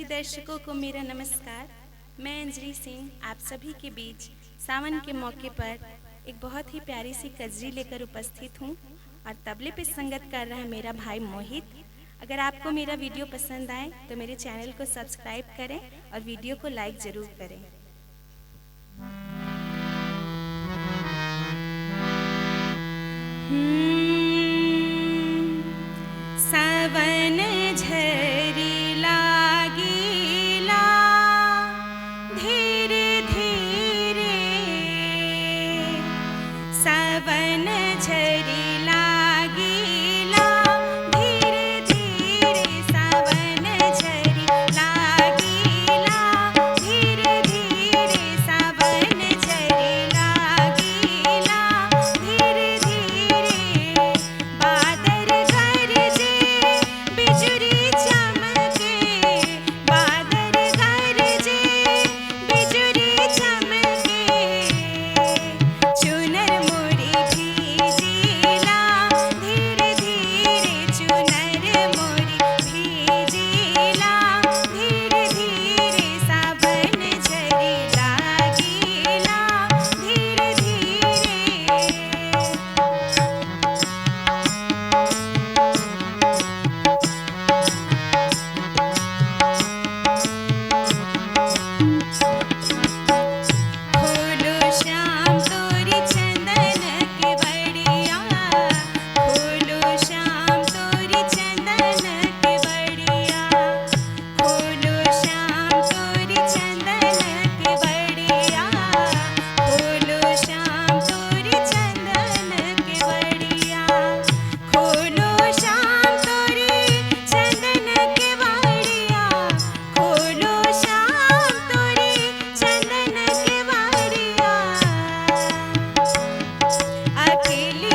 सभी दर्शकों को मेरा नमस्कार। मैं अंजलि सिंह आप सभी के बीच सावन के मौके पर एक बहुत ही प्यारी सी कजरी लेकर उपस्थित हूँ और तबले पे संगत कर रहा है मेरा भाई मोहित। अगर आपको मेरा वीडियो पसंद आए तो मेरे चैनल को सब्सक्राइब करें और वीडियो को लाइक ज़रूर करें। सावन झरी लागिला धीरे धीरे, सावन झरी लागिला धीरे धीरे, सावन झरी लागिला धीरे धीरे, सावन झरी लागिला धीरे धीरे। बादल गरजे बिजुली चमके, बादल गरजे बिजुली चमके, चुनर मोरी भीजिला धीरे धीरे, चुनर मोरी भीजिला धीरे धीरे, सावन झरी लागिला धीरे धीरे। खोलो श्याम तोरी चंदन के बड़िया, खोलो श्याम तोरी चंदन के बड़िया, खोलो श्याम तोरी चंदन के बड़िया, खोलो श्याम तोरी चंदन के बड़िया, खोलो श्याम तोरी चंदन के बड़िया, खोलो श्याम तोरी चंदन के बड़िया। अकेली